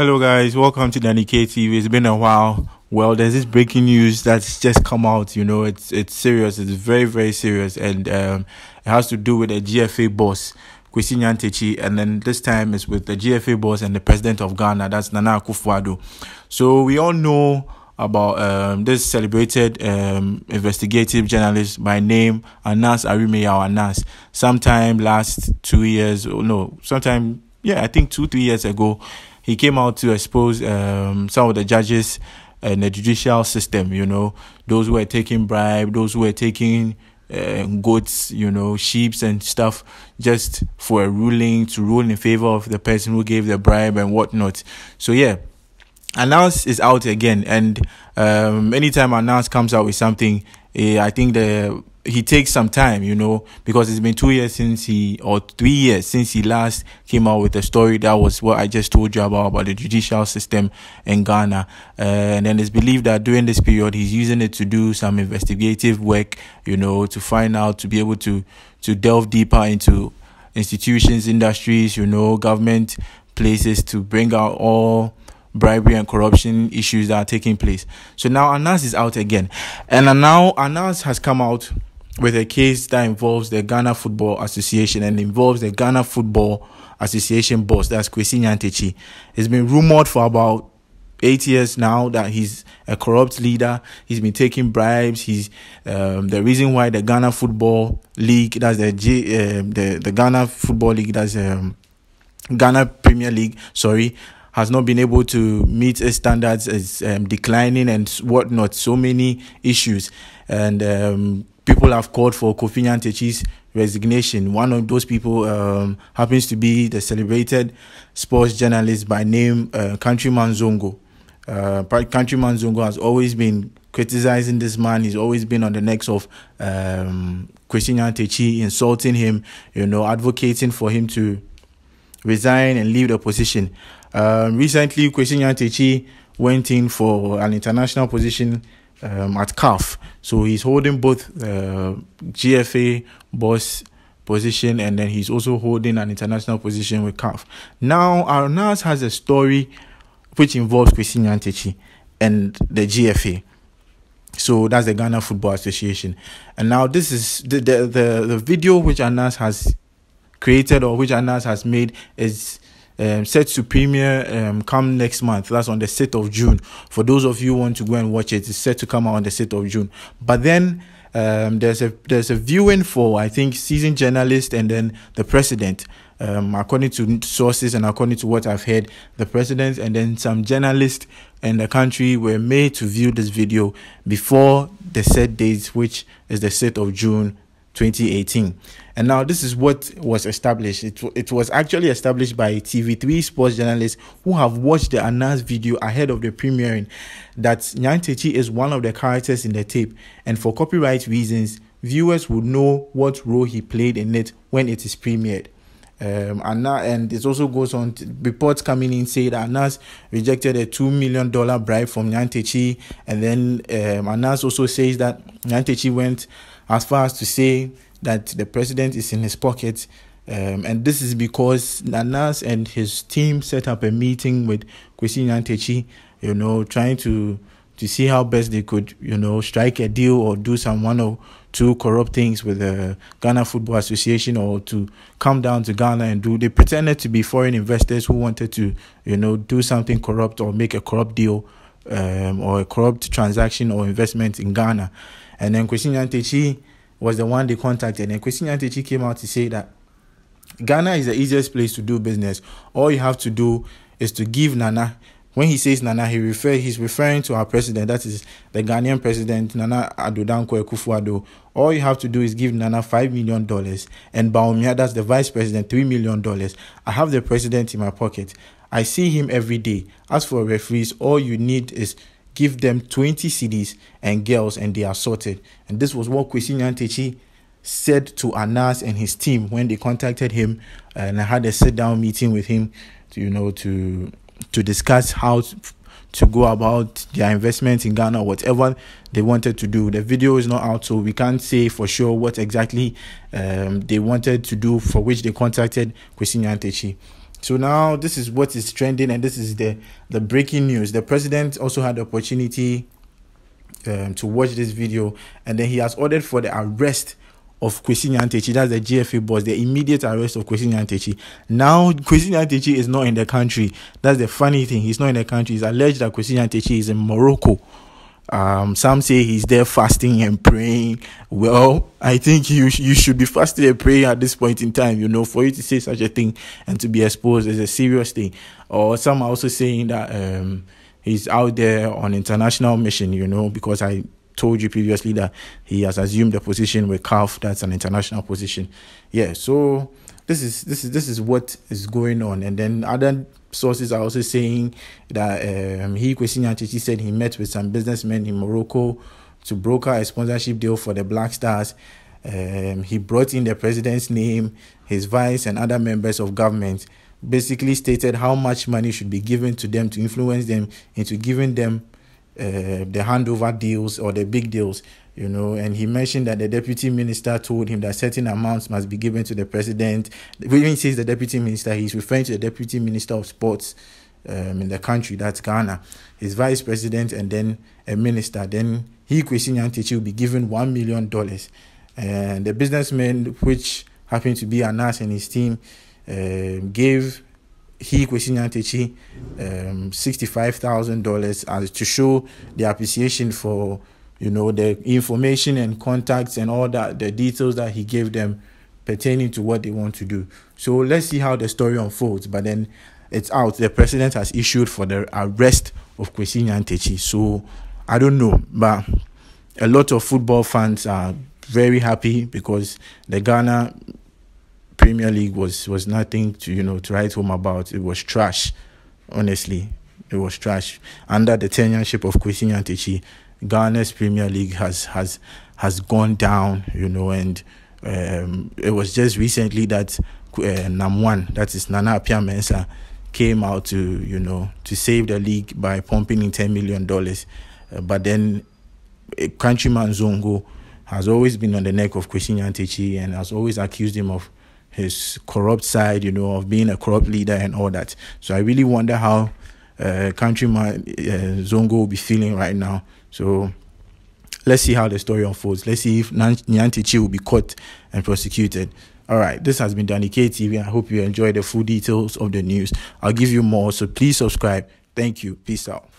Hello guys, welcome to Danny TV. It's been a while. Well, there's this breaking news that's just come out. You know, it's serious. It's very, very serious, and it has to do with the GFA boss Kwesi Nyantakyi, and then this time it's with the GFA boss and the president of Ghana, that's Nana Akuffo Addo. So we all know about this celebrated investigative journalist by name Anas Aremeyaw Anas. Sometime last 2 years, I think 2-3 years ago, he came out to expose some of the judges in the judicial system, you know, those who were taking bribe, those who were taking goats, sheep and stuff, just for a ruling, to rule in favor of the person who gave the bribe and whatnot. So yeah, Anas is out again, and anytime Anas comes out with something, I think he takes some time, because it's been 3 years since he last came out with a story. That was what I just told you about the judicial system in Ghana. And then it's believed that during this period, he's using it to do some investigative work, to find out, to be able to delve deeper into institutions, industries, government places, to bring out all bribery and corruption issues that are taking place. So now Anas is out again. And now Anas has come out with a case that involves the Ghana Football Association and involves the Ghana Football Association boss, that's Kwasi Nyantakyi. It's been rumored for about 8 years now that he's a corrupt leader. He's been taking bribes. He's the reason why the Ghana Football League, that's the Ghana Football League, that's Ghana Premier League, has not been able to meet its standards, is declining and whatnot. So many issues, and people have called for Kwasi Nyantakyi's resignation. One of those people happens to be the celebrated sports journalist by name Countryman Zongo. Countryman Zongo has always been criticizing this man. He's always been on the necks of Kwasi Nyantakyi, insulting him, advocating for him to resign and leave the position. Recently, Kwasi Nyantakyi went in for an international position at CAF. So he's holding both GFA boss position, and then he's also holding an international position with CAF. Now, Anas has a story which involves Kwasi Nyantakyi and the GFA. So that's the Ghana Football Association. And now this is the video which Anas has created, or which Anas has made, is set to premiere come next month. That's on the 6th of June. For those of you who want to go and watch it, it's set to come out on the 6th of June. But then there's a viewing for, I think, seasoned journalist and then the president. According to sources and according to what I've heard, the president and then some journalists in the country were made to view this video before the set date, which is the 6th of June 2018. And now this is what was established. It was actually established by TV3 sports journalists who have watched the Anas video ahead of the premiering, that Nyantakyi is one of the characters in the tape, and for copyright reasons, viewers would know what role he played in it when it is premiered. And it also goes on, reports coming in say that Anas rejected a $2 million bribe from Nyantakyi, and then Anas also says that Nyantakyi went as far as to say that the president is in his pocket, and this is because Anas and his team set up a meeting with Kwasi Nyantakyi, trying to see how best they could, strike a deal or do some 1 or 2 corrupt things with the Ghana Football Association, or to come down to Ghana and do. They pretended to be foreign investors who wanted to, do something corrupt or make a corrupt deal, or a corrupt transaction or investment in Ghana. And then Kwasi Nyantakyi was the one they contacted, and Kwasi Nyantakyi came out to say that Ghana is the easiest place to do business. All you have to do is to give Nana. When he says Nana, he's referring to our president, that is the Ghanaian president, Nana Addo Dankwa Akuffo Addo. All you have to do is give Nana $5 million, and Baumia, that's the vice president, $3 million. I have the president in my pocket. I see him every day. As for referees, all you need is give them 20 CDs and girls, and they are sorted. And this was what Kwasi Nyantakyi said to Anas and his team when they contacted him, and I had a sit-down meeting with him to discuss how to go about their investment in Ghana, whatever they wanted to do. The video is not out, so we can't say for sure what exactly they wanted to do, for which they contacted Kwasi Nyantakyi. So now this is what is trending, and this is the breaking news. The president also had the opportunity to watch this video, and then he has ordered for the arrest of Kwasi Nyantakyi. That's the GFA boss, the immediate arrest of Kwasi Nyantakyi. Now Kwasi Nyantakyi is not in the country. That's the funny thing. He's not in the country. It's alleged that Kwasi Nyantakyi is in Morocco. Some say he's there fasting and praying. Well, I think you should be fasting and praying at this point in time. For you to say such a thing and to be exposed is a serious thing. Or some are also saying that he's out there on international mission. Because I told you previously that he has assumed the position with CAF. That's an international position. Yeah. So this is what is going on, and then other sources are also saying that Kwasi Nyantakyi said he met with some businessmen in Morocco to broker a sponsorship deal for the Black Stars. He brought in the president's name, his vice, and other members of government. Basically stated how much money should be given to them to influence them into giving them the handover deals or the big deals, and he mentioned that the deputy minister told him that certain amounts must be given to the president. When he says the deputy minister, he's referring to the deputy minister of sports in the country, that's Ghana, his vice president, and then a minister. Then Kwasi Nyantakyi will be given $1 million. And the businessman, which happened to be Anas and his team, gave Kwasi Nyantakyi $65,000 as to show the appreciation for the information and contacts and all that, the details that he gave them pertaining to what they want to do. So let's see how the story unfolds. But then it's out. The president has issued for the arrest of Kwasi Nyantakyi. So I don't know, but a lot of football fans are very happy because the Ghana Premier League was nothing to to write home about. It was trash. Honestly, it was trash. Under the tenureship of Kwasi Nyantakyi, Ghana's Premier League has gone down, and it was just recently that NAM1, that is Nana Appiah-Mensah, came out to save the league by pumping in $10 million. But then countryman Zongo has always been on the neck of Kwasi Nyantakyi and has always accused him of his corrupt side, of being a corrupt leader and all that. So I really wonder how countryman Zongo will be feeling right now. So let's see how the story unfolds. Let's see if Nyantakyi will be caught and prosecuted. All right, this has been Danny KTV. I hope you enjoyed the full details of the news. I'll give you more, so please subscribe. Thank you. Peace out.